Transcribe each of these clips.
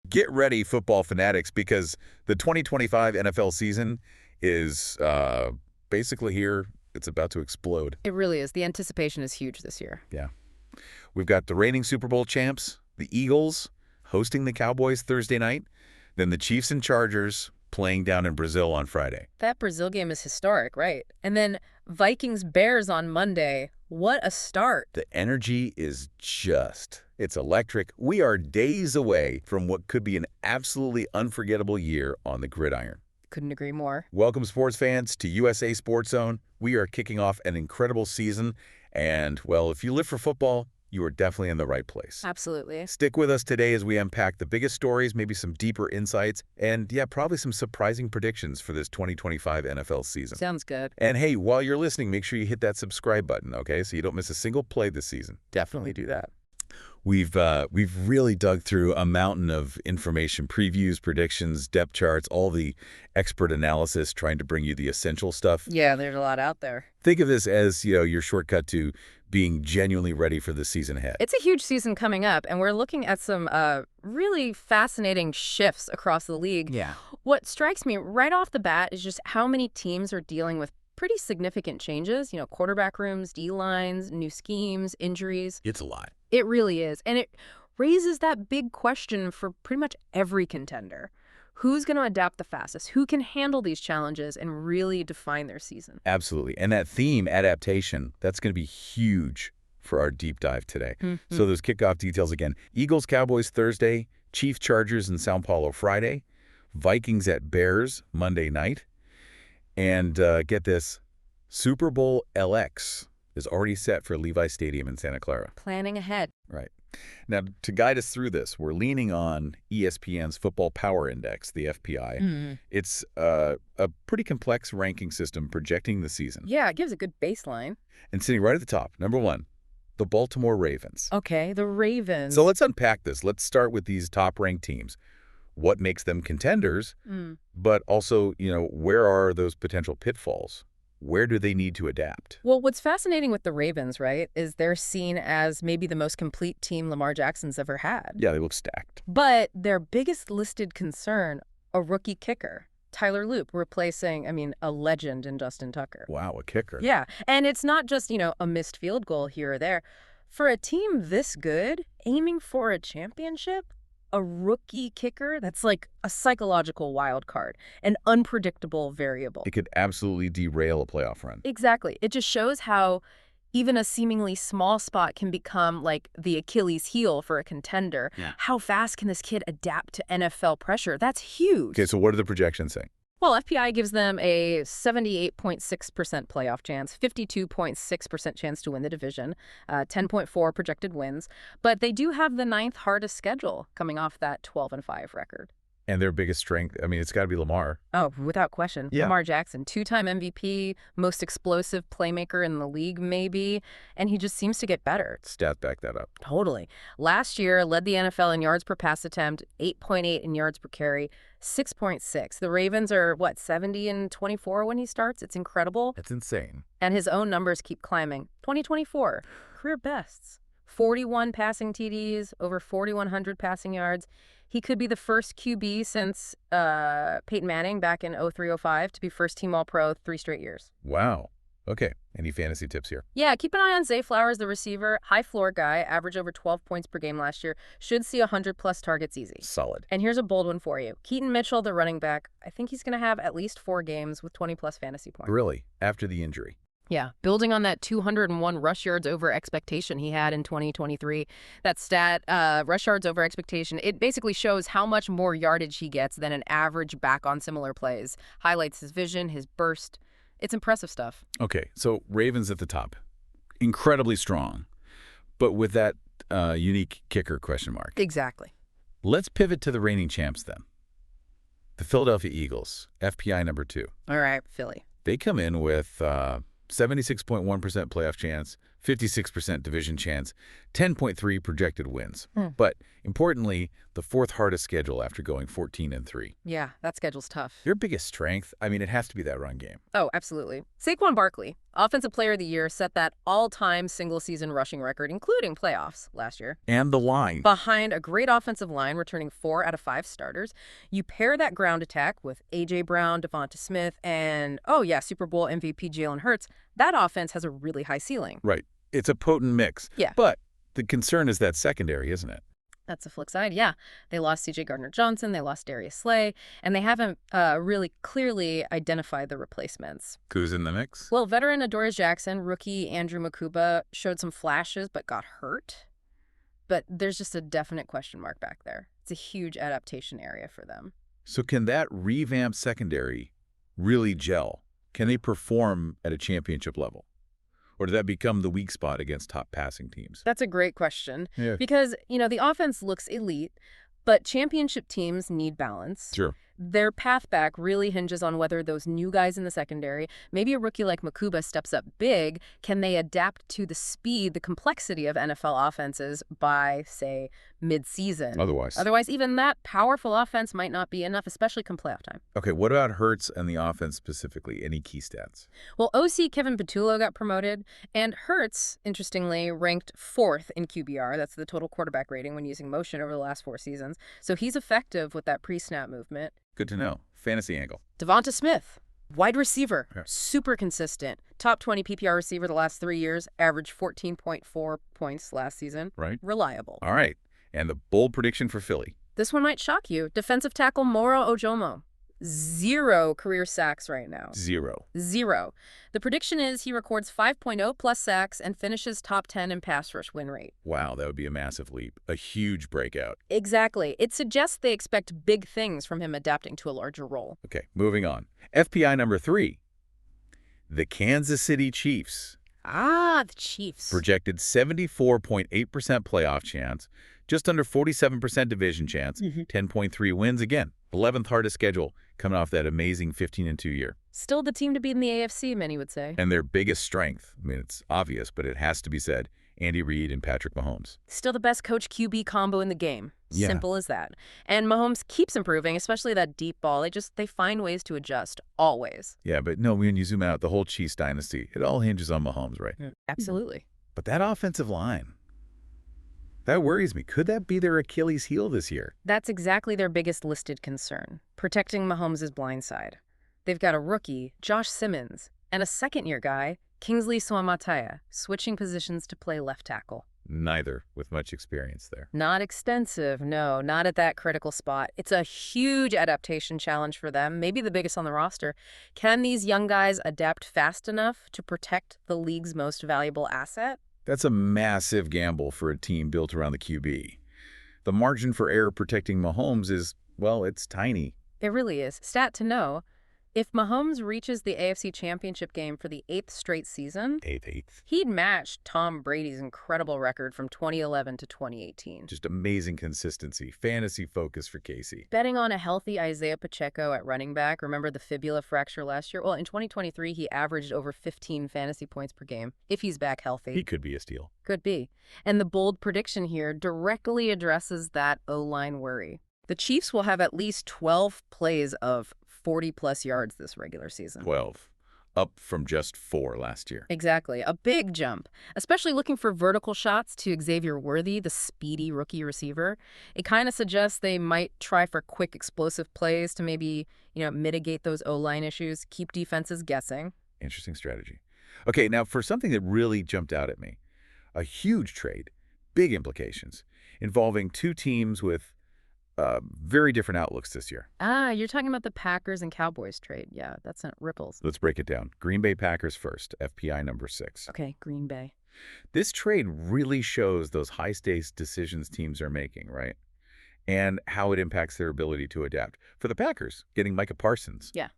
Get ready, football fanatics, because the 2025 NFL season is basically here. It's about to explode. It really is. The anticipation is huge this year. Yeah. We've got the reigning Super Bowl champs, the Eagles, hosting the Cowboys Thursday night, then the Chiefs and Chargers playing down in Brazil on Friday. That Brazil game is historic, right? And then Vikings-Bears on Monday. What a start. The energy is it's electric. We are days away from what could be an absolutely unforgettable year on the gridiron. Couldn't agree more. Welcome, sports fans, to USA Sports Zone. We are kicking off an incredible season, and, well, if you live for football, you are definitely in the right place. Absolutely. Stick with us today as we unpack the biggest stories, maybe some deeper insights, and, yeah, probably some surprising predictions for this 2025 NFL season. Sounds good. And, hey, while you're listening, make sure you hit that subscribe button, okay, so you don't miss a single play this season. Definitely do that. We've really dug through a mountain of information, previews, predictions, depth charts, all the expert analysis, trying to bring you the essential stuff. Yeah, there's a lot out there. Think of this as, your shortcut to being genuinely ready for the season ahead. It's a huge season coming up, and we're looking at some really fascinating shifts across the league. Yeah. What strikes me right off the bat is just how many teams are dealing with pretty significant changes. Quarterback rooms, D-lines, new schemes, injuries. It's a lot. It really is. And it raises that big question for pretty much every contender. Who's going to adapt the fastest? Who can handle these challenges and really define their season? Absolutely. And that theme, adaptation, that's going to be huge for our deep dive today. So those kickoff details again. Eagles, Cowboys Thursday, Chiefs, Chargers in São Paulo Friday, Vikings at Bears Monday night. And get this, Super Bowl LX is already set for Levi Stadium in Santa Clara. Planning ahead. Right. Now, to guide us through this, we're leaning on ESPN's Football Power Index, the FPI. It's a pretty complex ranking system projecting the season. Yeah, it gives a good baseline. And sitting right at the top, number 1, the Baltimore Ravens. Okay, the Ravens. So let's unpack this. Let's start with these top-ranked teams. What makes them contenders, but also, where are those potential pitfalls? Where do they need to adapt? Well, what's fascinating with the Ravens, right, is they're seen as maybe the most complete team Lamar Jackson's ever had. Yeah, they look stacked. But their biggest listed concern, a rookie kicker, Tyler Loop, replacing, a legend in Justin Tucker. Wow, a kicker. Yeah, and it's not just, a missed field goal here or there. For a team this good, aiming for a championship, a rookie kicker, that's like a psychological wild card, an unpredictable variable. It could absolutely derail a playoff run. Exactly. It just shows how even a seemingly small spot can become like the Achilles heel for a contender. Yeah. How fast can this kid adapt to NFL pressure? That's huge. Okay, so what do the projections say? Well, FPI gives them a 78.6% playoff chance, 52.6% chance to win the division, 10.4 projected wins. But they do have the 9th hardest schedule coming off that 12-5 record. And their biggest strength, it's got to be Lamar. Oh, without question. Yeah. Lamar Jackson, 2-time MVP, most explosive playmaker in the league, maybe. And he just seems to get better. Stats back that up. Totally. Last year, led the NFL in yards per pass attempt, 8.8 in yards per carry, 6.6. The Ravens are, 70-24 when he starts? It's incredible. That's insane. And his own numbers keep climbing. 2024, career bests. 41 passing TDs, over 4,100 passing yards. He could be the first QB since Peyton Manning back in 03-05 to be first-team All-Pro 3 straight years. Wow. Okay. Any fantasy tips here? Yeah, keep an eye on Zay Flowers, the receiver. High floor guy, averaged over 12 points per game last year. Should see 100-plus targets easy. Solid. And here's a bold one for you. Keaton Mitchell, the running back. I think he's going to have at least 4 games with 20-plus fantasy points. Really? After the injury? Yeah, building on that 201 rush yards over expectation he had in 2023. That stat, rush yards over expectation, it basically shows how much more yardage he gets than an average back on similar plays. Highlights his vision, his burst. It's impressive stuff. Okay, so Ravens at the top. Incredibly strong, but with that unique kicker question mark. Exactly. Let's pivot to the reigning champs then. The Philadelphia Eagles, FPI number 2. All right, Philly. They come in with 76.1% playoff chance, 56% division chance, 10.3 projected wins. But importantly, the fourth hardest schedule after going 14-3. Yeah, that schedule's tough. Their biggest strength, I mean, it has to be that run game. Oh, absolutely. Saquon Barkley, Offensive Player of the Year, set that all-time single-season rushing record, including playoffs last year. And the line. Behind a great offensive line, returning 4 out of 5 starters. You pair that ground attack with A.J. Brown, Devonta Smith, and, oh yeah, Super Bowl MVP Jalen Hurts. That offense has a really high ceiling. Right. It's a potent mix. Yeah. But the concern is that secondary, isn't it? That's the flip side, yeah. They lost C.J. Gardner-Johnson, they lost Darius Slay, and they haven't really clearly identified the replacements. Who's in the mix? Well, veteran Adoree Jackson, rookie Andrew Mukuba showed some flashes but got hurt. But there's just a definite question mark back there. It's a huge adaptation area for them. So can that revamped secondary really gel? Can they perform at a championship level? Or does that become the weak spot against top passing teams? That's a great question. Yeah. Because, the offense looks elite, but championship teams need balance. Sure. Their path back really hinges on whether those new guys in the secondary, maybe a rookie like Mukuba steps up big, can they adapt to the speed, the complexity of NFL offenses by, say, mid-season? Otherwise, even that powerful offense might not be enough, especially come playoff time. Okay, what about Hurts and the offense specifically? Any key stats? Well, OC Kevin Patullo got promoted, and Hurts, interestingly, ranked 4th in QBR. That's the total quarterback rating when using motion over the last 4 seasons. So he's effective with that pre-snap movement. Good to know. Fantasy angle. Devonta Smith, wide receiver, Yeah. super consistent. Top 20 PPR receiver the last 3 years, averaged 14.4 points last season. Right. Reliable. All right. And the bold prediction for Philly. This one might shock you. Defensive tackle Moro Ojomo. 0 career sacks right now. 0. 0. The prediction is he records 5.0 plus sacks and finishes top 10 in pass rush win rate. Wow, that would be a massive leap. A huge breakout. Exactly. It suggests they expect big things from him adapting to a larger role. Okay, moving on. FPI number 3. The Kansas City Chiefs. Ah, the Chiefs. Projected 74.8% playoff chance, just under 47% division chance, 10.3 wins again. 11th hardest schedule, coming off that amazing 15-2 year. Still the team to beat in the AFC, many would say. And their biggest strength, I mean, it's obvious, but it has to be said, Andy Reid and Patrick Mahomes. Still the best coach-QB combo in the game. Yeah. Simple as that. And Mahomes keeps improving, especially that deep ball. They find ways to adjust, always. Yeah, but no, when you zoom out, the whole Chiefs dynasty, it all hinges on Mahomes, right? Yeah. Absolutely. But that offensive line, that worries me. Could that be their Achilles heel this year? That's exactly their biggest listed concern, protecting Mahomes' blind side. They've got a rookie, Josh Simmons, and a second-year guy, Kingsley Suamataia, switching positions to play left tackle. Neither with much experience there. Not extensive, no, not at that critical spot. It's a huge adaptation challenge for them, maybe the biggest on the roster. Can these young guys adapt fast enough to protect the league's most valuable asset? That's a massive gamble for a team built around the QB. The margin for error protecting Mahomes is, well, it's tiny. It really is. Stat to know, if Mahomes reaches the AFC Championship game for the 8th straight season, he'd match Tom Brady's incredible record from 2011 to 2018. Just amazing consistency, fantasy focus for Casey. Betting on a healthy Isaiah Pacheco at running back, remember the fibula fracture last year? Well, in 2023, he averaged over 15 fantasy points per game, if he's back healthy. He could be a steal. Could be. And the bold prediction here directly addresses that O-line worry. The Chiefs will have at least 12 plays of 40-plus yards this regular season. 12. Up from just 4 last year. Exactly. A big jump, especially looking for vertical shots to Xavier Worthy, the speedy rookie receiver. It kind of suggests they might try for quick, explosive plays to maybe, mitigate those O-line issues, keep defenses guessing. Interesting strategy. Okay, now for something that really jumped out at me, a huge trade, big implications, involving 2 teams with very different outlooks this year. Ah, you're talking about the Packers and Cowboys trade. Yeah, that's not ripples. Let's break it down. Green Bay Packers first, FPI number 6. Okay, Green Bay. This trade really shows those high-stakes decisions teams are making, right? And how it impacts their ability to adapt. For the Packers, getting Micah Parsons. Yeah.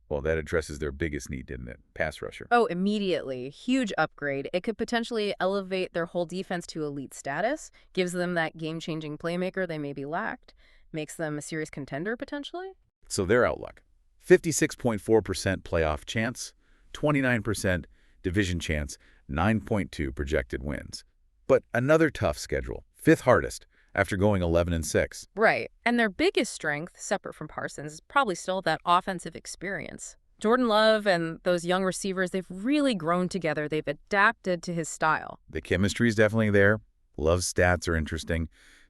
Well, that addresses their biggest need, didn't it? Pass rusher. Oh, immediately. Huge upgrade. It could potentially elevate their whole defense to elite status, gives them that game-changing playmaker they maybe lacked, makes them a serious contender potentially. So their outlook, 56.4% playoff chance, 29% division chance, 9.2 projected wins. But another tough schedule, 5th hardest, after going 11-6. Right. And their biggest strength, separate from Parsons, is probably still that offensive experience. Jordan Love and those young receivers, they've really grown together. They've adapted to his style. The chemistry is definitely there. Love's stats are interesting.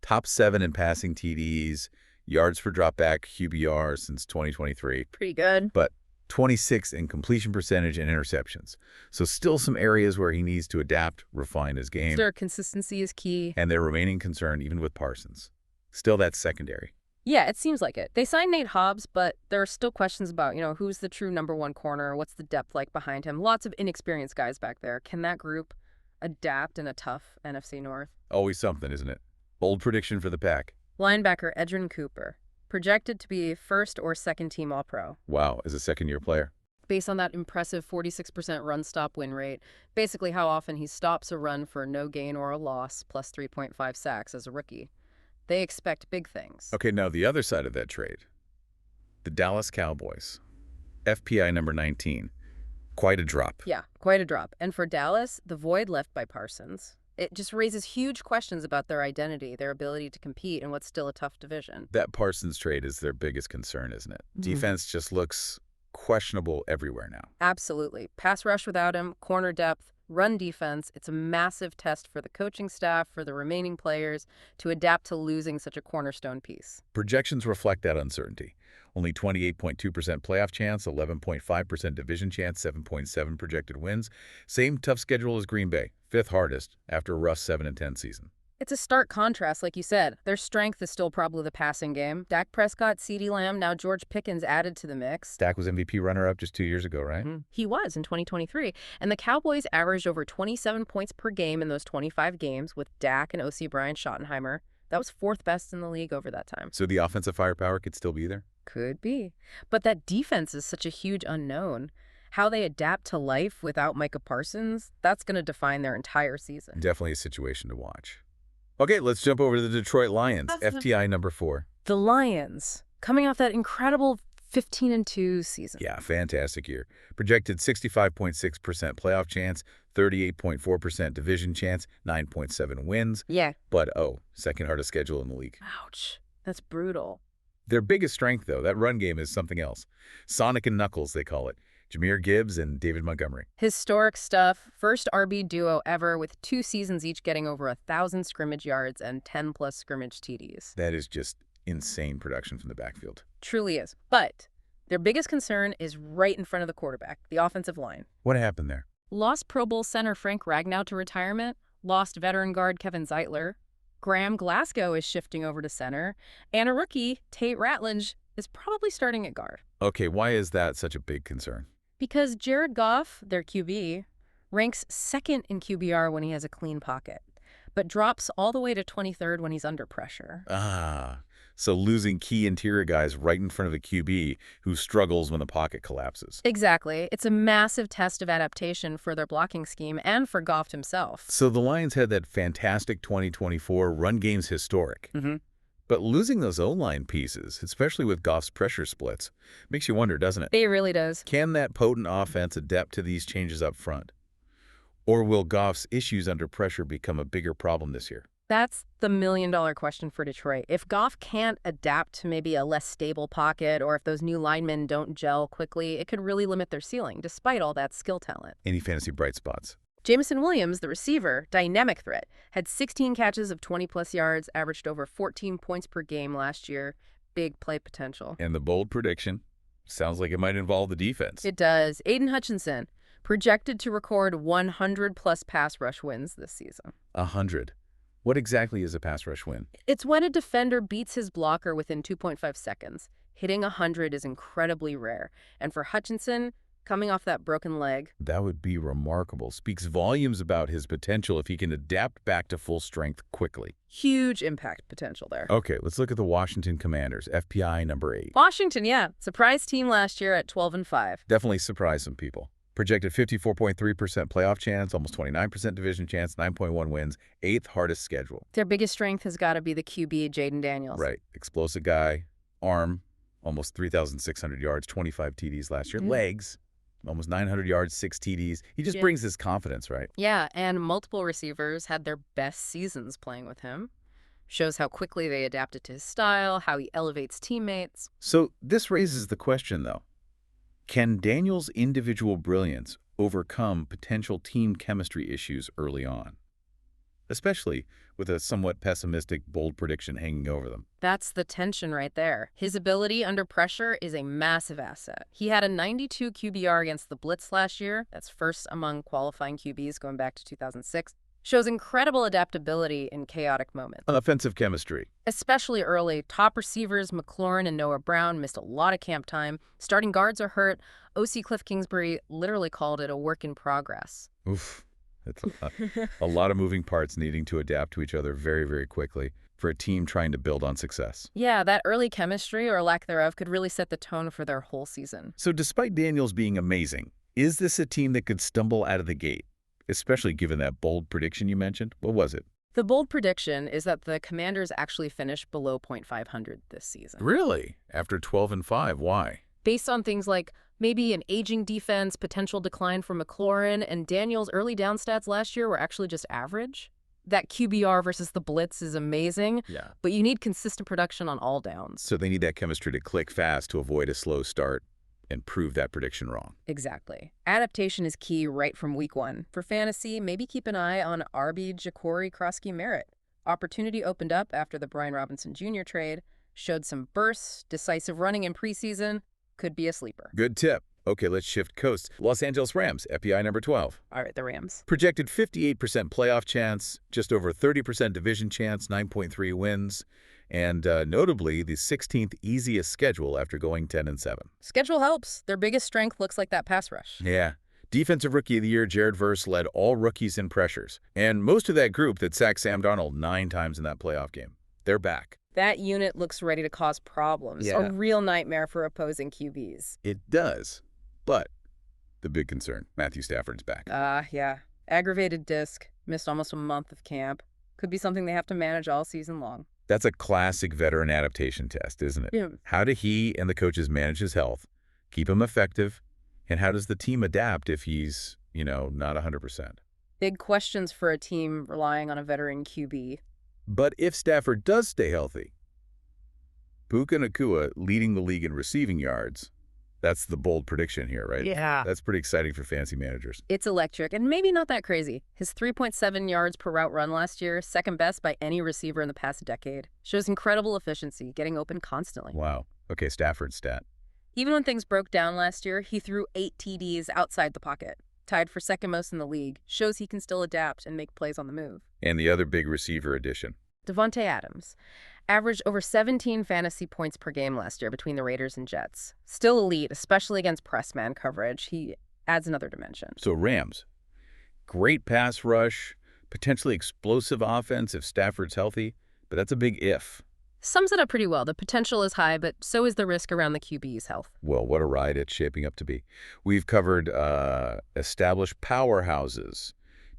Top 7 in passing TDs, yards per dropback, QBR since 2023. Pretty good. But 26 in completion percentage and interceptions. So still some areas where he needs to adapt, refine his game. Their consistency is key. And their remaining concern, even with Parsons. Still that secondary. Yeah, it seems like it. They signed Nate Hobbs, but there are still questions about, who's the true #1 corner? What's the depth like behind him? Lots of inexperienced guys back there. Can that group adapt in a tough NFC North? Always something, isn't it? Bold prediction for the Pack. Linebacker Edgerrin Cooper, projected to be first or second team All-Pro. Wow, as a second-year player. Based on that impressive 46% run-stop win rate, basically how often he stops a run for no gain or a loss, plus 3.5 sacks as a rookie. They expect big things. Okay, now the other side of that trade. The Dallas Cowboys. FPI number 19. Quite a drop. Yeah, quite a drop. And for Dallas, the void left by Parsons, it just raises huge questions about their identity, their ability to compete in what's still a tough division. That Parsons trade is their biggest concern, isn't it? Defense just looks questionable everywhere now. Absolutely. Pass rush without him, corner depth, run defense. It's a massive test for the coaching staff, for the remaining players, to adapt to losing such a cornerstone piece. Projections reflect that uncertainty. Only 28.2% playoff chance, 11.5% division chance, 7.7 projected wins. Same tough schedule as Green Bay, 5th hardest after a rough 7-10 season. It's a stark contrast, like you said. Their strength is still probably the passing game. Dak Prescott, CeeDee Lamb, now George Pickens added to the mix. Dak was MVP runner-up just 2 years ago, right? He was in 2023. And the Cowboys averaged over 27 points per game in those 25 games with Dak and O.C. Brian Schottenheimer. That was 4th best in the league over that time. So the offensive firepower could still be there? Could be. But that defense is such a huge unknown. How they adapt to life without Micah Parsons, that's going to define their entire season. Definitely a situation to watch. Okay, let's jump over to the Detroit Lions, FTI number 4. The Lions, coming off that incredible 15-2 season. Yeah, fantastic year. Projected 65.6% playoff chance, 38.4% division chance, 9.7 wins. Yeah. But, second hardest schedule in the league. Ouch. That's brutal. Their biggest strength, though, that run game is something else. Sonic and Knuckles, they call it. Jahmyr Gibbs and David Montgomery. Historic stuff. First RB duo ever with 2 seasons each getting over 1,000 scrimmage yards and 10-plus scrimmage TDs. That is just insane production from the backfield. Truly is. But their biggest concern is right in front of the quarterback, the offensive line. What happened there? Lost Pro Bowl center Frank Ragnow to retirement. Lost veteran guard Kevin Zeitler. Graham Glasgow is shifting over to center. And a rookie, Tate Ratledge, is probably starting at guard. Okay, why is that such a big concern? Because Jared Goff, their QB, ranks 2nd in QBR when he has a clean pocket, but drops all the way to 23rd when he's under pressure. So losing key interior guys right in front of a QB who struggles when the pocket collapses. Exactly. It's a massive test of adaptation for their blocking scheme and for Goff himself. So the Lions had that fantastic 2024 run game's historic. But losing those O-line pieces, especially with Goff's pressure splits, makes you wonder, doesn't it? It really does. Can that potent offense adapt to these changes up front? Or will Goff's issues under pressure become a bigger problem this year? That's the million-dollar question for Detroit. If Goff can't adapt to maybe a less stable pocket, or if those new linemen don't gel quickly, it could really limit their ceiling, despite all that skill talent. Any fantasy bright spots? Jameson Williams, the receiver, dynamic threat, had 16 catches of 20-plus yards, averaged over 14 points per game last year. Big play potential. And the bold prediction sounds like it might involve the defense. It does. Aiden Hutchinson, projected to record 100-plus pass rush wins this season. 100. What exactly is a pass rush win? It's when a defender beats his blocker within 2.5 seconds. Hitting 100 is incredibly rare. And for Hutchinson, coming off that broken leg, that would be remarkable. Speaks volumes about his potential if he can adapt back to full strength quickly. Huge impact potential there. Okay, let's look at the Washington Commanders, FPI number 8. Washington, yeah. Surprise team last year at 12-5. Definitely surprised some people. Projected 54.3% playoff chance, almost 29% division chance, 9.1 wins, 8th hardest schedule. Their biggest strength has got to be the QB, Jaden Daniels. Right. Explosive guy, arm, almost 3,600 yards, 25 TDs last year. Legs, almost 900 yards, 6 TDs. He just brings his confidence, right? Yeah, and multiple receivers had their best seasons playing with him. Shows how quickly they adapted to his style, how he elevates teammates. So this raises the question, though. Can Daniel's individual brilliance overcome potential team chemistry issues early on? Especially with a somewhat pessimistic, bold prediction hanging over them. That's the tension right there. His ability under pressure is a massive asset. He had a 92 QBR against the Blitz last year. That's first among qualifying QBs going back to 2006. Shows incredible adaptability in chaotic moments. Offensive chemistry. Especially early, top receivers McLaurin and Noah Brown missed a lot of camp time. Starting guards are hurt. OC Cliff Kingsbury literally called it a work in progress. Oof. It's a lot of moving parts needing to adapt to each other very, very quickly for a team trying to build on success. Yeah, that early chemistry or lack thereof could really set the tone for their whole season. So despite Daniels being amazing, is this a team that could stumble out of the gate? Especially given that bold prediction you mentioned? What was it? The bold prediction is that the Commanders actually finish below .500 this season. Really? After 12-5, why? Based on things like maybe an aging defense, potential decline for McLaurin, and Daniel's early down stats last year were actually just average. That QBR versus the Blitz is amazing, but you need consistent production on all downs. So they need that chemistry to click fast to avoid a slow start and prove that prediction wrong. Exactly. Adaptation is key right from week one. For fantasy, maybe keep an eye on Arby Jacory Krosky Merritt. Opportunity opened up after the Brian Robinson Jr. trade, showed some bursts, decisive running in preseason, could be a sleeper. Good tip. Okay, let's shift coasts. Los Angeles Rams, FPI number 12. All right, the Rams. Projected 58% playoff chance, just over 30% division chance, 9.3 wins. And notably, the 16th easiest schedule after going 10-7. Schedule helps. Their biggest strength looks like that pass rush. Yeah. Defensive Rookie of the Year, Jared Verse, led all rookies in pressures. And most of that group that sacked Sam Darnold 9 times in that playoff game. They're back. That unit looks ready to cause problems. Yeah. A real nightmare for opposing QBs. It does. But the big concern, Matthew Stafford's back. Yeah. Aggravated disc. Missed almost a month of camp. Could be something they have to manage all season long. That's a classic veteran adaptation test, isn't it? Yeah. How do he and the coaches manage his health, keep him effective, and how does the team adapt if he's, not 100%? Big questions for a team relying on a veteran QB. But if Stafford does stay healthy, Puka Nacua leading the league in receiving yards, that's the bold prediction here, right? Yeah. That's pretty exciting for fantasy managers. It's electric, and maybe not that crazy. His 3.7 yards per route run last year, second best by any receiver in the past decade. Shows incredible efficiency, getting open constantly. Wow. Okay, Stafford's stat. Even when things broke down last year, he threw 8 TDs outside the pocket. Tied for second most in the league. Shows he can still adapt and make plays on the move. And the other big receiver addition. Devontae Adams. Averaged over 17 fantasy points per game last year between the Raiders and Jets. Still elite, especially against press man coverage. He adds another dimension. So Rams, great pass rush, potentially explosive offense if Stafford's healthy, but that's a big if. Sums it up pretty well. The potential is high, but so is the risk around the QB's health. Well, what a ride it's shaping up to be. We've covered established powerhouses,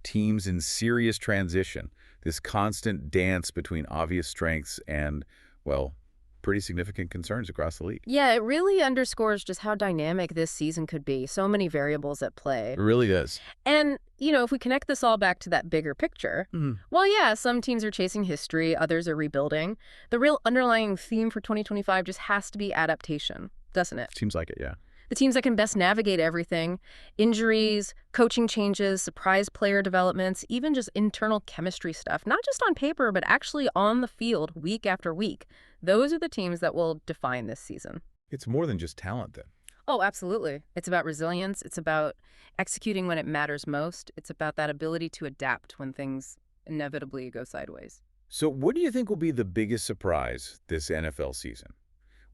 teams in serious transition, this constant dance between obvious strengths and, well, pretty significant concerns across the league. Yeah, it really underscores just how dynamic this season could be. So many variables at play. It really does. And, if we connect this all back to that bigger picture, well, yeah, some teams are chasing history, others are rebuilding. The real underlying theme for 2025 just has to be adaptation, doesn't it? Seems like it, yeah. The teams that can best navigate everything, injuries, coaching changes, surprise player developments, even just internal chemistry stuff, not just on paper, but actually on the field week after week. Those are the teams that will define this season. It's more than just talent, then. Oh, absolutely. It's about resilience. It's about executing when it matters most. It's about that ability to adapt when things inevitably go sideways. So what do you think will be the biggest surprise this NFL season?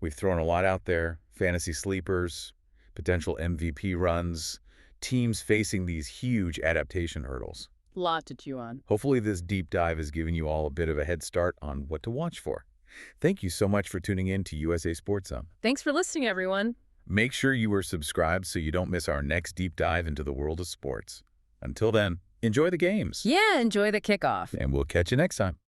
We've thrown a lot out there, fantasy sleepers, potential MVP runs, teams facing these huge adaptation hurdles. Lot to chew on. Hopefully this deep dive has given you all a bit of a head start on what to watch for. Thank you so much for tuning in to USA Sports Zone. Thanks for listening, everyone. Make sure you are subscribed so you don't miss our next deep dive into the world of sports. Until then, enjoy the games. Yeah, enjoy the kickoff. And we'll catch you next time.